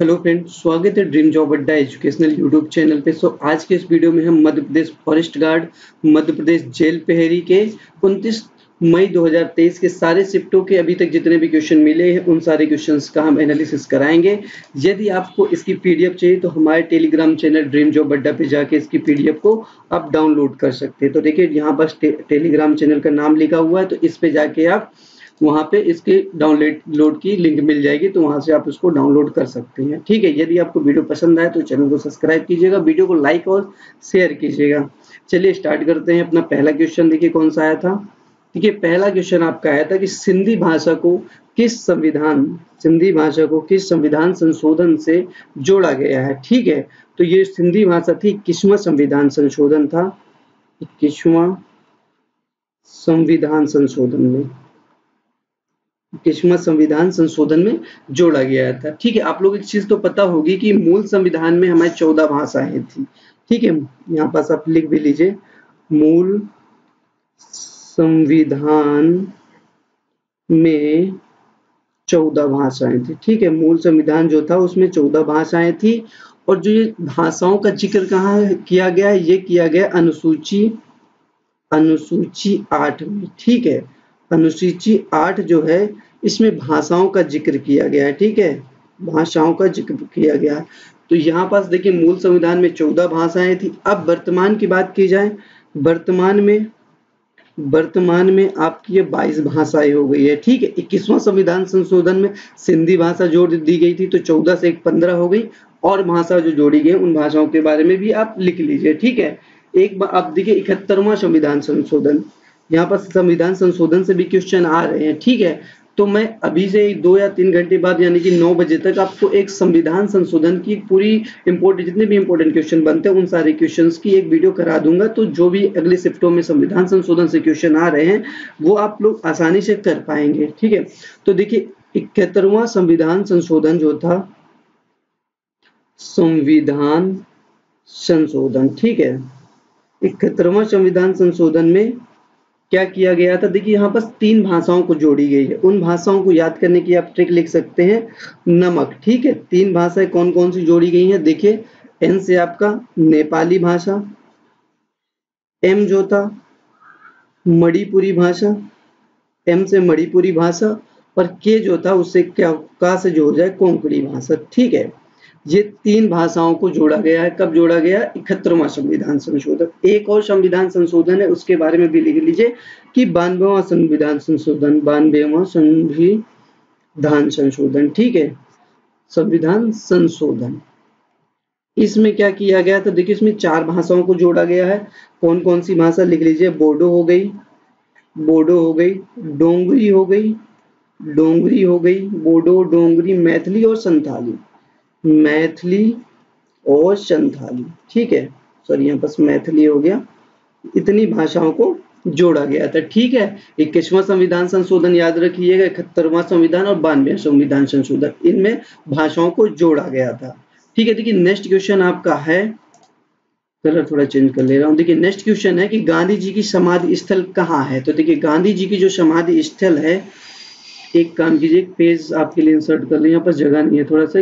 Hello friend, स्वागत है dream job अड्डा एजुकेशनल यूट्यूब चैनल पे। आज के इस वीडियो में हम Madhya Pradesh forest guard, Madhya Pradesh jail प्रहरी के 29 मई 2023 के सारे शिफ्टों के अभी तक जितने भी क्वेश्चन मिले हैं उन सारे क्वेश्चंस का हम एनालिसिस कराएंगे। यदि आपको इसकी पीडीएफ चाहिए तो हमारे टेलीग्राम चैनल ड्रीम जॉब अड्डा पे जाके इसकी पीडीएफ को आप डाउनलोड कर सकते हैं। तो देखिए यहाँ पर टेलीग्राम चैनल का नाम लिखा हुआ है, तो इस पे जाके आप वहाँ पे इसके डाउनलोड की लिंक मिल जाएगी, तो वहाँ से आप उसको डाउनलोड कर सकते हैं। ठीक है, यदि आपको वीडियो पसंद आए तो चैनल को सब्सक्राइब कीजिएगा, वीडियो को लाइक और शेयर कीजिएगा। चलिए स्टार्ट करते हैं। अपना पहला क्वेश्चन देखिए कौन सा आया था। देखिए पहला क्वेश्चन आपका आया था कि सिंधी भाषा को किस संविधान संशोधन से जोड़ा गया है। ठीक है, तो ये सिंधी भाषा थी 21वां संविधान संशोधन था, 21वां संविधान संशोधन में 21वां संविधान संशोधन में जोड़ा गया था। ठीक है, आप लोग एक चीज तो पता होगी कि मूल संविधान में हमारी 14 भाषाएं थी। ठीक है, यहाँ पास आप लिख भी लीजिए, मूल संविधान में 14 भाषाएं थी। ठीक है, मूल संविधान जो था उसमें 14 भाषाएं थी। और जो ये भाषाओं का जिक्र कहाँ किया गया है, ये किया गया अनुसूची 8 में। ठीक है, अनुसूची 8 जो है इसमें भाषाओं का जिक्र किया गया है। ठीक है, भाषाओं का जिक्र किया गया है। तो यहाँ पास देखिए मूल संविधान में 14 भाषाएं थी। अब वर्तमान की बात की जाए, वर्तमान में आपकी ये 22 भाषाएं हो गई है। ठीक है, 21वां संविधान संशोधन में सिंधी भाषा जोड़ दी गई थी, तो 14 से 15 हो गई। और भाषा जो जोड़ी गई उन भाषाओं के बारे में भी आप लिख लीजिए। ठीक है, एक बार आप देखिए 71वां संविधान संशोधन, यहाँ पर संविधान संशोधन से भी क्वेश्चन आ रहे हैं। ठीक है, तो मैं अभी से 2 या 3 घंटे बाद यानी कि 9 बजे तक आपको एक संविधान संशोधन की पूरी जितने भी इंपॉर्टेंट क्वेश्चन बनते हैं उन सारे क्वेश्चंस की एक वीडियो करा दूंगा। तो जो भी अगले शिफ्टों में संविधान संशोधन से क्वेश्चन आ रहे हैं वो आप लोग आसानी से कर पाएंगे। ठीक है, तो देखिए 71वां संविधान संशोधन जो था, संविधान संशोधन, ठीक है, 71वां संविधान संशोधन में क्या किया गया था। देखिए यहाँ पर 3 भाषाओं को जोड़ी गई है। उन भाषाओं को याद करने की आप ट्रिक लिख सकते हैं, नमक। ठीक है, 3 भाषाएं कौन कौन सी जोड़ी गई हैं, देखिए एन से आपका नेपाली भाषा, एम जो था मणिपुरी भाषा, एम से मणिपुरी भाषा, और के जो था उससे क्या का से जोड़ जाए कोंकणी भाषा। ठीक है, ये 3 भाषाओं को जोड़ा गया है। कब जोड़ा गया, 71वां संविधान संशोधन। एक और संविधान संशोधन है उसके बारे में भी लिख लीजिए कि 92वां संविधान संशोधन, 92वां संविधान संशोधन। ठीक है, संविधान संशोधन, इसमें क्या किया गया था, देखिए इसमें 4 भाषाओं को जोड़ा गया है। कौन कौन सी भाषा लिख लीजिए, बोडो हो गई, डोंगरी हो गई, बोडो, डोंगरी, मैथिली और संथाली। ठीक है, सॉरी यहाँ पर मैथिली हो गया। इतनी भाषाओं को जोड़ा गया था। ठीक है, 21वां संविधान संशोधन याद रखिएगा, 71वां संविधान और 92वां संविधान संशोधन, इनमें भाषाओं को जोड़ा गया था। ठीक है, देखिए नेक्स्ट क्वेश्चन आपका है, कलर थोड़ा चेंज कर ले रहा हूँ। देखिए नेक्स्ट क्वेश्चन है कि गांधी जी की समाधि स्थल कहाँ है। तो देखिए गांधी जी की जो समाधि स्थल है, एक काम कीजिए, एक पेज आपके लिए इंसर्ट कर ले, यहाँ पर जगह नहीं है थोड़ा सा।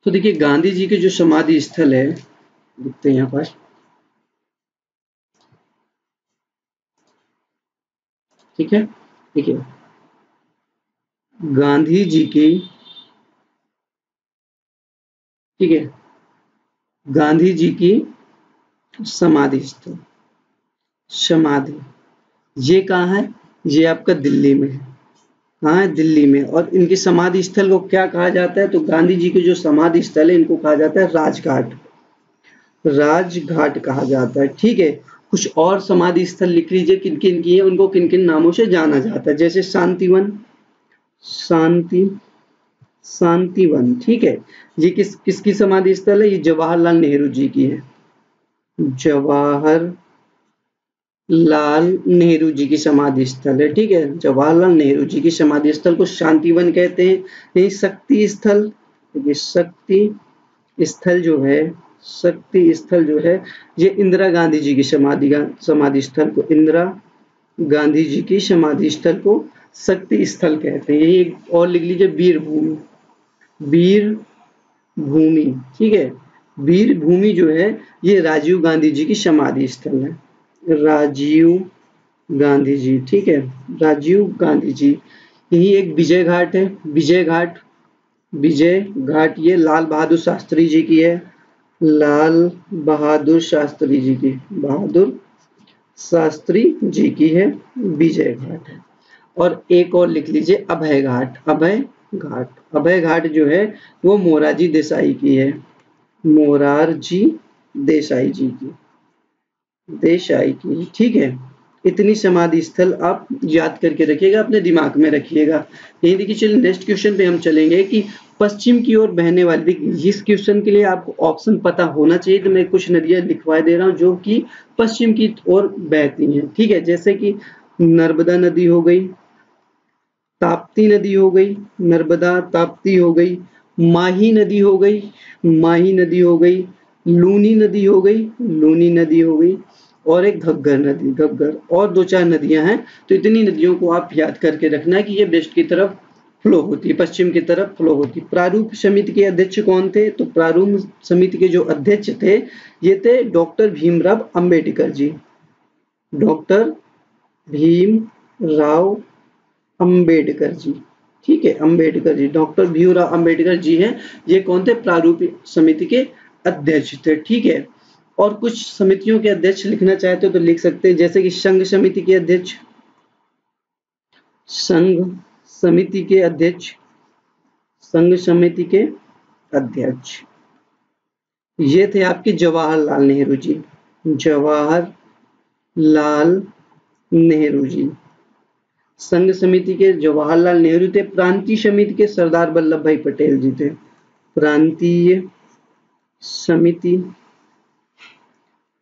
तो देखिए गांधी जी के जो समाधि स्थल है, देखते हैं यहाँ पर, ठीक है, देखिए गांधी जी की, ठीक है, गांधी जी की समाधि स्थल, समाधि, ये कहाँ है, ये आपका दिल्ली में है। कहाँ है, दिल्ली में। और इनकी समाधि स्थल को क्या कहा जाता है, तो गांधी जी के जो समाधि स्थल है इनको कहा जाता है राजघाट, राजघाट कहा जाता है। ठीक है, कुछ और समाधि स्थल लिख लीजिए किन किन की है, उनको किन किन नामों से जाना जाता है, जैसे शांतिवन, शांति शांतिवन। ठीक है, ये किसकी समाधि स्थल है, ये जवाहरलाल नेहरू जी की है, जवाहरलाल नेहरू जी की समाधि स्थल है। ठीक है, जवाहरलाल नेहरू जी की समाधि स्थल को शांतिवन कहते हैं। ये शक्ति स्थल, ये शक्ति स्थल जो है, शक्ति स्थल जो है, ये इंदिरा गांधी जी की समाधि स्थल को, इंदिरा गांधी जी की समाधि स्थल को शक्ति स्थल कहते हैं। यही और लिख लीजिए, वीरभूमि, वीर भूमि, ठीक है। वीर भूमि जो है ये राजीव गांधी जी की समाधि स्थल है, राजीव गांधी जी, ठीक है, राजीव गांधी जी। यही एक विजय घाट है, विजय घाट, विजय घाट ये लाल बहादुर शास्त्री जी की है, लाल बहादुर शास्त्री जी की, बहादुर शास्त्री जी की है, विजय घाट है। और एक और लिख लीजिए अभय घाट, अभय घाट, अभय घाट जो है वो मोरारजी देसाई की है, मोरारजी देसाई जी की, देसाई की, ठीक है। इतनी समाधि स्थल आप याद करके रखिएगा, अपने दिमाग में रखिएगा। यही देखिए, चलिए नेक्स्ट क्वेश्चन पे हम चलेंगे कि पश्चिम की ओर बहने वाली, देखिए इस क्वेश्चन के लिए आपको ऑप्शन पता होना चाहिए, तो मैं कुछ नदियां लिखवा दे रहा हूँ जो कि पश्चिम की ओर बहती हैं, ठीक है। जैसे कि नर्मदा नदी हो गई, ताप्ती नदी हो गई, नर्मदा ताप्ती हो गई, माही नदी हो गई, माही नदी हो गई, लूनी नदी हो गई, लूनी नदी हो गई, और एक घग्गर नदी, घग्गर, और 2-4 नदियां हैं। तो इतनी नदियों को आप याद करके रखना है कि ये वेस्ट की तरफ फ्लो होती है, पश्चिम की तरफ फ्लो होती है। प्रारूप समिति के अध्यक्ष कौन थे? तो प्रारूप समिति के जो अध्यक्ष थे ये थे डॉक्टर भीमराव अंबेडकर जी, डॉक्टर भीमराव अंबेडकर जी, ठीक है, अंबेडकर जी, डॉक्टर भीमराव अंबेडकर जी हैं। ये कौन थे? प्रारूप समिति के अध्यक्ष थे, ठीक है। और कुछ समितियों के अध्यक्ष लिखना चाहते हो तो लिख सकते हैं, जैसे कि संघ समिति के अध्यक्ष, संघ समिति के अध्यक्ष, संघ समिति के अध्यक्ष ये थे आपके जवाहरलाल नेहरू जी, जवाहरलाल नेहरू जी। संघ समिति के जवाहरलाल नेहरू थे। प्रांतीय समिति के सरदार वल्लभ भाई पटेल जी थे, प्रांतीय समिति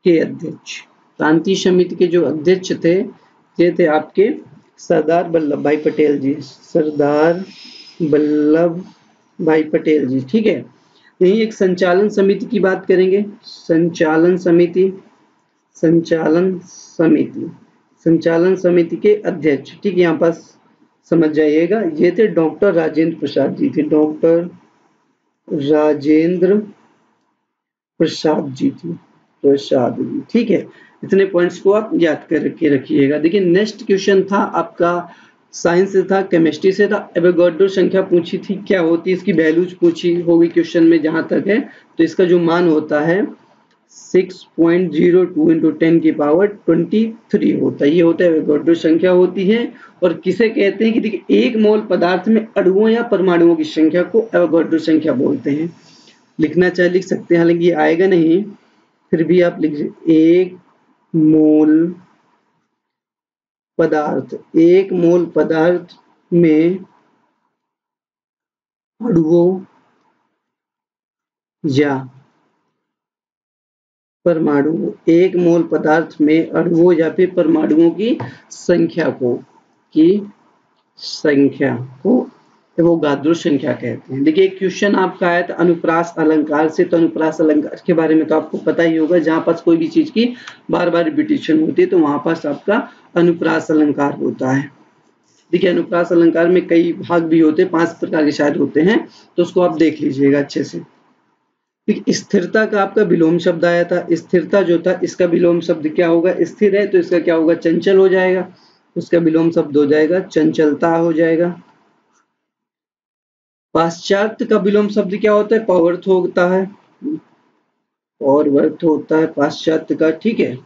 के अध्यक्ष, प्रांतीय समिति के जो अध्यक्ष थे ये थे आपके सरदार वल्लभ भाई पटेल जी, सरदार वल्लभ भाई पटेल जी, ठीक है। यही एक संचालन समिति की बात करेंगे, संचालन समिति, संचालन समिति, संचालन समिति के अध्यक्ष, ठीक है, यहाँ पास समझ जाइएगा, ये थे डॉक्टर राजेंद्र प्रसाद जी थे, डॉक्टर राजेंद्र प्रसाद जी थे, प्रसाद जी, ठीक है। इतने पॉइंट्स को आप याद करके रखिएगा। देखिए नेक्स्ट क्वेश्चन था आपका साइंस से था, केमिस्ट्री से था, एवोगाड्रो संख्या पूछी थी, क्या होती है इसकी वैल्यूज पूछी होगी क्वेश्चन में जहां तक है। तो इसका जो मान होता है 6.02 इंटू 10 की पावर 23 होता है, ये होता है एवोगाड्रो संख्या होती है। और किसे कहते हैं कि देखिए एक मोल पदार्थ में अणुओं या परमाणुओं की संख्या को एवोगाड्रो संख्या बोलते हैं। लिखना चाहे लिख सकते हैं, हालांकि ये आएगा नहीं, फिर भी आप लिख एक मोल पदार्थ, एक मोल पदार्थ में अणुओं या परमाणुओं, एक मोल पदार्थ में अणुओं या फिर परमाणुओं की संख्या को एवोगाड्रो संख्या कहते हैं। देखिए एक क्वेश्चन आपका आया था अनुप्रास अलंकार से, तो अनुप्रास अलंकार के बारे में तो आपको पता ही होगा, जहां पास कोई भी चीज की बार बार रिपीटेशन होती है तो वहां पास आपका अनुप्रास अलंकार होता है। देखिए अनुप्रास अलंकार में कई भाग भी होते हैं, 5 प्रकार के शायद होते हैं, तो उसको आप देख लीजिएगा अच्छे से। स्थिरता का आपका विलोम शब्द आया था, स्थिरता जो था इसका विलोम शब्द क्या होगा? स्थिर है तो इसका क्या होगा? चंचल हो जाएगा, उसका विलोम शब्द हो जाएगा चंचलता हो जाएगा। पाश्चात्य का विलोम शब्द क्या होता है? पौवर्थ होता है, पौवर्थ होता है पाश्चात्य का, ठीक है।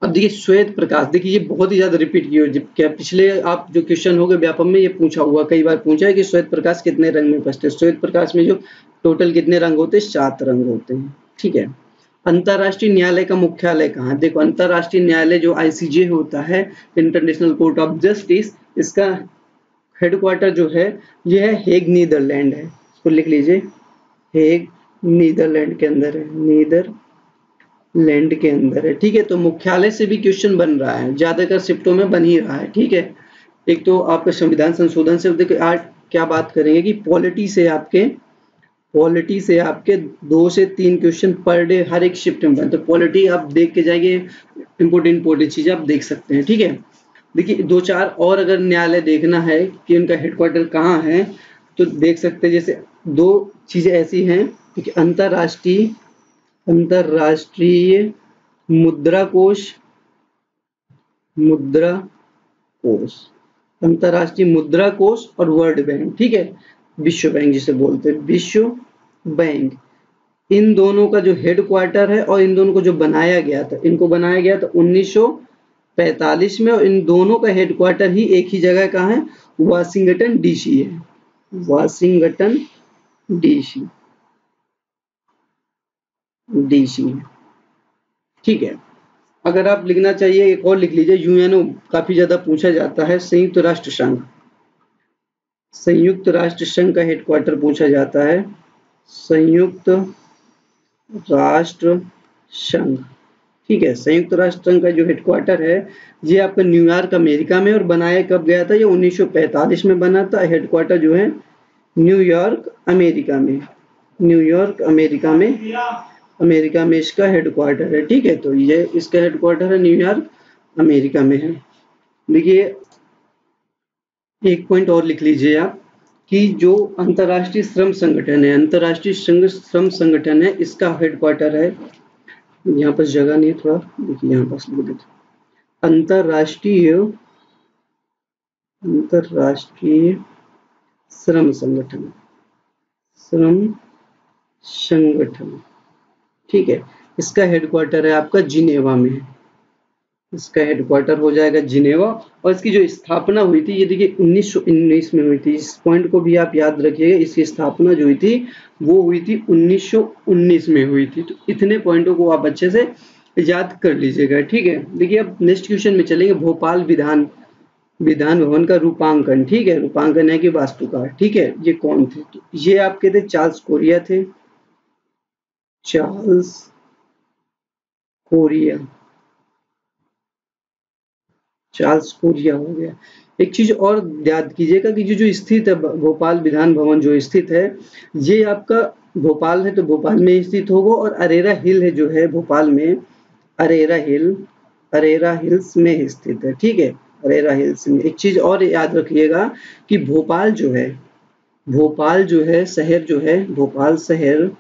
अब देखिए श्वेत प्रकाश, देखिए ये बहुत ही ज्यादा रिपीट किया, क्या पिछले आप जो क्वेश्चन हो गए व्यापम में ये पूछा हुआ, कई बार पूछा है कि श्वेत प्रकाश कितने रंग में बचते हैं। श्वेत प्रकाश में जो टोटल कितने रंग होते हैं? 7 रंग होते हैं, ठीक है। अंतरराष्ट्रीय न्यायालय का मुख्यालय कहाँ है? देखो अंतरराष्ट्रीय न्यायालय जो ICJ होता है, इंटरनेशनल कोर्ट ऑफ जस्टिस, इसका हेडक्वार्टर जो है ये है हेग नीदरलैंड है, इसको लिख लीजिए, हेग नीदरलैंड के अंदर है, नीदरलैंड के अंदर है, ठीक है। तो मुख्यालय से भी क्वेश्चन बन रहा है, ज्यादातर शिफ्टों में बन ही रहा है, ठीक है। एक तो आपका संविधान संशोधन से, देखिए आज क्या बात करेंगे कि पॉलिटी से आपके 2 से 3 क्वेश्चन पर डे हर एक शिफ्ट में बनते, तो पॉलिटी आप देख के जाएंगे, इंपोर्टेंट चीजें आप देख सकते हैं, ठीक है। देखिए 2-4 और अगर न्यायालय देखना है कि उनका हेडक्वार्टर कहाँ है, तो देख सकते हैं जैसे दो चीजें ऐसी हैं कि अंतरराष्ट्रीय मुद्रा कोष, अंतरराष्ट्रीय मुद्रा कोष और वर्ल्ड बैंक, ठीक है, विश्व बैंक जिसे बोलते हैं, विश्व बैंक। इन दोनों का जो हेडक्वार्टर है और इन दोनों को जो बनाया गया था, इनको बनाया गया था 1945 में, और इन दोनों का हेडक्वार्टर ही एक ही जगह कहाँ है, वाशिंगटन डीसी है, वाशिंगटन डीसी, ठीक है। अगर आप लिखना चाहिए एक और लिख लीजिए, यूएनओ काफी ज्यादा पूछा जाता है, संयुक्त राष्ट्र संघ का हेडक्वार्टर पूछा जाता है, संयुक्त राष्ट्र संघ, ठीक है। संयुक्त राष्ट्र संघ का जो हेडक्वार्टर है ये आपका न्यूयॉर्क अमेरिका में, और बनाया कब गया था, ये 1945 में बना था। हेडक्वार्टर जो है न्यूयॉर्क अमेरिका में, अमेरिका में इसका हेडक्वार्टर है, ठीक है। तो ये इसका हेडक्वार्टर है न्यूयॉर्क अमेरिका में है। देखिए एक पॉइंट और लिख लीजिए आप कि जो अंतर्राष्ट्रीय श्रम संगठन है, श्रम संगठन है, इसका हेडक्वार्टर है, यहाँ पर जगह नहीं है, थोड़ा देखिए यहाँ पास लिख देते, अंतर्राष्ट्रीय श्रम संगठन, ठीक है। इसका हेडक्वार्टर है आपका जिनेवा में, इसका हेडक्वार्टर हो जाएगा जिनेवा। और इसकी जो स्थापना हुई थी, ये देखिए 1919 में हुई थी, इस पॉइंट को भी आप याद रखिएगा, इसकी स्थापना जो हुई थी वो हुई थी 1919 में हुई थी। तो इतने पॉइंटों को आप अच्छे से याद कर लीजिएगा, ठीक है। देखिए अब नेक्स्ट क्वेश्चन में चलेंगे, भोपाल विधान भवन का रूपांकन, ठीक है, रूपांकन है कि वास्तुकार, ठीक है, ये कौन थे, तो ये आपके थे चार्ल्स कोरिया थे, चार्ल्स कोरिया हो गया। एक चीज और याद कीजिएगा कि जो स्थित है भोपाल विधान भवन जो स्थित है, ये आपका भोपाल है तो भोपाल में स्थित होगा, और अरेरा हिल है जो है भोपाल में, अरेरा हिल्स में स्थित है, ठीक है, अरेरा हिल्स में। एक चीज और याद रखिएगा कि भोपाल जो है शहर जो है, भोपाल शहर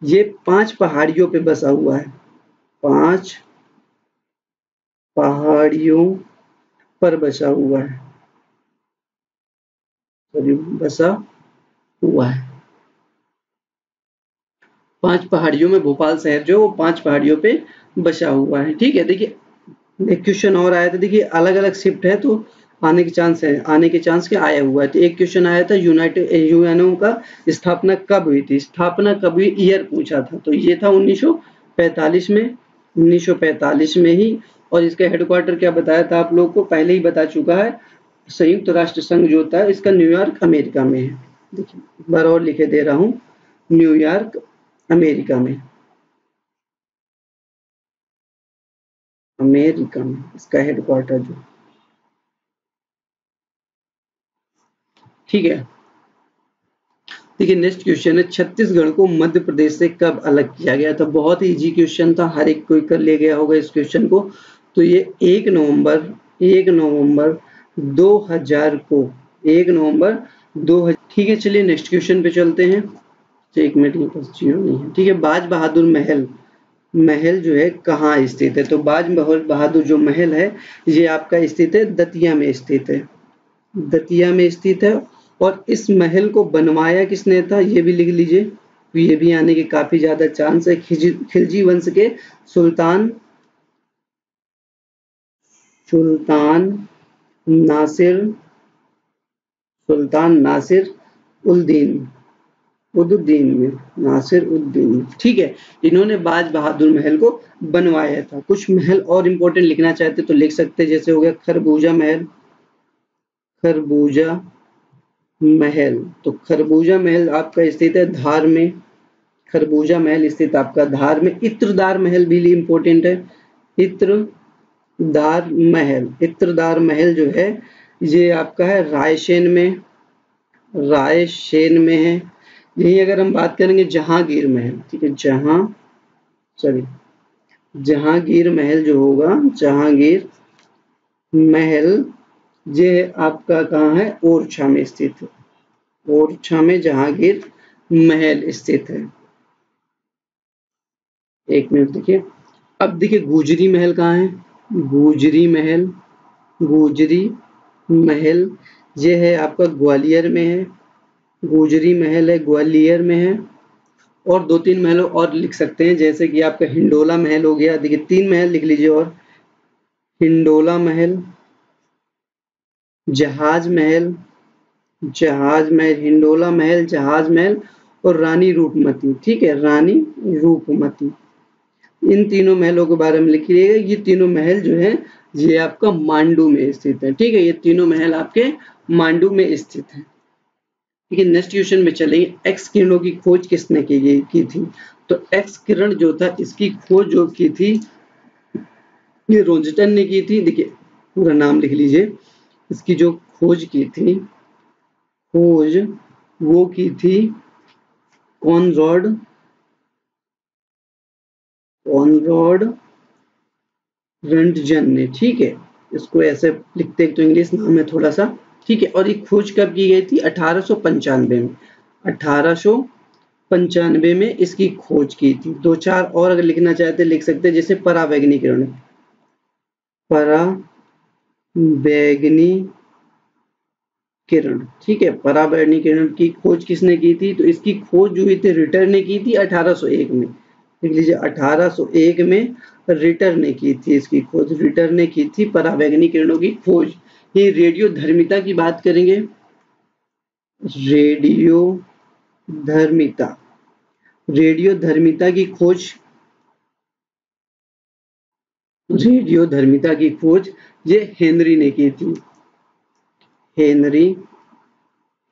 ये 5 पहाड़ियों पे बसा हुआ है, 5 पहाड़ियों पर बसा हुआ है, 5 पहाड़ियों में भोपाल शहर जो है वो 5 पहाड़ियों पे बसा हुआ है, ठीक है। देखिए एक क्वेश्चन और आया था, देखिए अलग अलग शिफ्ट है तो आने के चांस के आया हुआ है। तो एक क्वेश्चन आया था यूएनओ का स्थापना कब हुई थी, ईयर पूछा था, तो ये था 1945 में ही। और इसका हेडक्वार्टर क्या बताया था आप लोगों को, पहले ही बता चुका है, संयुक्त राष्ट्र संघ जो होता है इसका न्यूयॉर्क अमेरिका में है। देखिए एक बार और लिखे दे रहा हूँ, न्यूयॉर्क अमेरिका में इसका हेडक्वार्टर जो, ठीक है। देखिए नेक्स्ट क्वेश्चन है, छत्तीसगढ़ को मध्य प्रदेश से कब अलग किया गया था। बहुत ही इजी क्वेश्चन था, हर एक कोई कर ले गया होगा इस क्वेश्चन को। तो ये 1 नवंबर 2000 को, 1 नवंबर 2000, ठीक है। चलिए नेक्स्ट क्वेश्चन पे चलते हैं, एक मिनट के पास जियो नहीं है, ठीक है। बाज बहादुर महल जो है कहाँ स्थित है, तो बाज बहादुर जो महल है ये आपका स्थित है दतिया में स्थित है। और इस महल को बनवाया किसने था ये भी लिख लीजिए, तो ये भी आने के काफी ज्यादा चांस है, खिलजी वंश के सुल्तान नासिर उद्दीन, ठीक है। इन्होंने बाज बहादुर महल को बनवाया था। कुछ महल और इम्पोर्टेंट लिखना चाहते तो लिख सकते, जैसे हो गया खरबूजा महल, तो खरबूजा महल आपका स्थित है धार में, खरबूजा महल स्थित आपका धार में। इत्रदार महल भी इम्पोर्टेंट है, इत्रदार महल जो है ये आपका है रायसेन में है। यही अगर हम बात करेंगे जहांगीर महल, ठीक है, जहांगीर महल जो होगा, जहांगीर महल ये आपका कहाँ है, ओरछा में स्थित है, ओरछा में जहांगीर महल स्थित है। एक मिनट देखिए, अब देखिए गुजरी महल कहाँ है, गुजरी महल, गुजरी महल ये है आपका ग्वालियर में है, गुजरी महल है ग्वालियर में है। और 2-3 महल और लिख सकते हैं, जैसे कि आपका हिंडोला महल हो गया, देखिए 3 महल लिख लीजिए, और हिंडोला महल, जहाज महल, जहाज महल, हिंडोला महल, जहाज महल और रानी रूपमती। ठीक है, रानी रूपमती, इन तीनों महलों के बारे में लिखिएगा। ये तीनों महल जो है ये आपका मांडू में स्थित है। ठीक है, ये तीनों महल आपके मांडू में स्थित है। ठीक है, नेक्स्ट क्वेश्चन में चलेंगे। एक्स किरणों की खोज किसने की थी? तो एक्स किरण जो था इसकी खोज जो की थी ये रोंजटन ने की थी। देखिए पूरा नाम लिख लीजिए, इसकी जो खोज की थी, खोज वो की थी कॉनरॉड रंटजन ने। ठीक है, इसको ऐसे लिखते हैं तो इंग्लिश नाम है थोड़ा सा। ठीक है, और ये खोज कब की गई थी? 1895 में। 1895 में इसकी खोज की थी। 2-4 और अगर लिखना चाहते लिख सकते हैं, जैसे परावैगनी किरण, परावैगनी किरण। ठीक है, परावैगनी किरण की खोज किसने की थी? तो इसकी खोज जो हुई थी रिटर ने की थी 1801 में। लिख लीजिए 1801 में रिटर ने की थी इसकी खोज, रिटर ने की थी परावैगनी किरणों की खोज। ये रेडियो धर्मिता की बात करेंगे, रेडियो धर्मिता, रेडियो धर्मिता की खोज, रेडियो धर्मिता की खोज ये हेनरी ने की थी,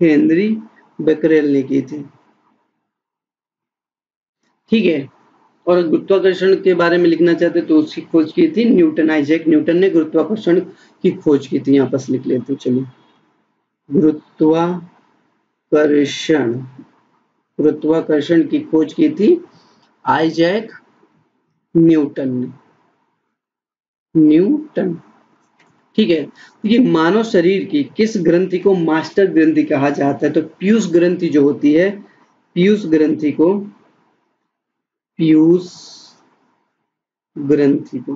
हेनरी बेकरेल ने की थी। ठीक है, और गुरुत्वाकर्षण के बारे में लिखना चाहते तो उसकी खोज की थी न्यूटन, आइजैक न्यूटन ने गुरुत्वाकर्षण की खोज की थी। यहाँ पर लिख लेते हैं, चलिए गुरुत्वाकर्षण, गुरुत्वाकर्षण की खोज की थी आइजैक न्यूटन ने, न्यूटन। ठीक है, ये मानव शरीर की किस ग्रंथि को मास्टर ग्रंथि कहा जाता है? तो पीयूष ग्रंथि जो होती है, पीयूष ग्रंथि को, पीयूष ग्रंथि को,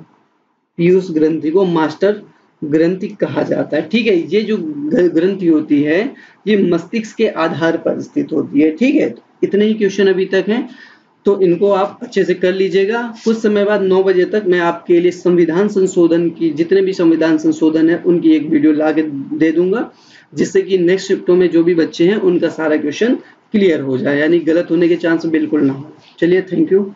पीयूष ग्रंथि को मास्टर ग्रंथि कहा जाता है। ठीक है, ये जो ग्रंथि होती है ये मस्तिष्क के आधार पर स्थित होती है। ठीक है, इतने ही क्वेश्चन अभी तक हैं, तो इनको आप अच्छे से कर लीजिएगा। कुछ समय बाद 9 बजे तक मैं आपके लिए संविधान संशोधन की, जितने भी संविधान संशोधन है उनकी एक वीडियो ला के दे दूंगा, जिससे कि नेक्स्ट शिफ्टों में जो भी बच्चे हैं उनका सारा क्वेश्चन क्लियर हो जाए, यानी गलत होने के चांस बिल्कुल ना हो। चलिए, थैंक यू।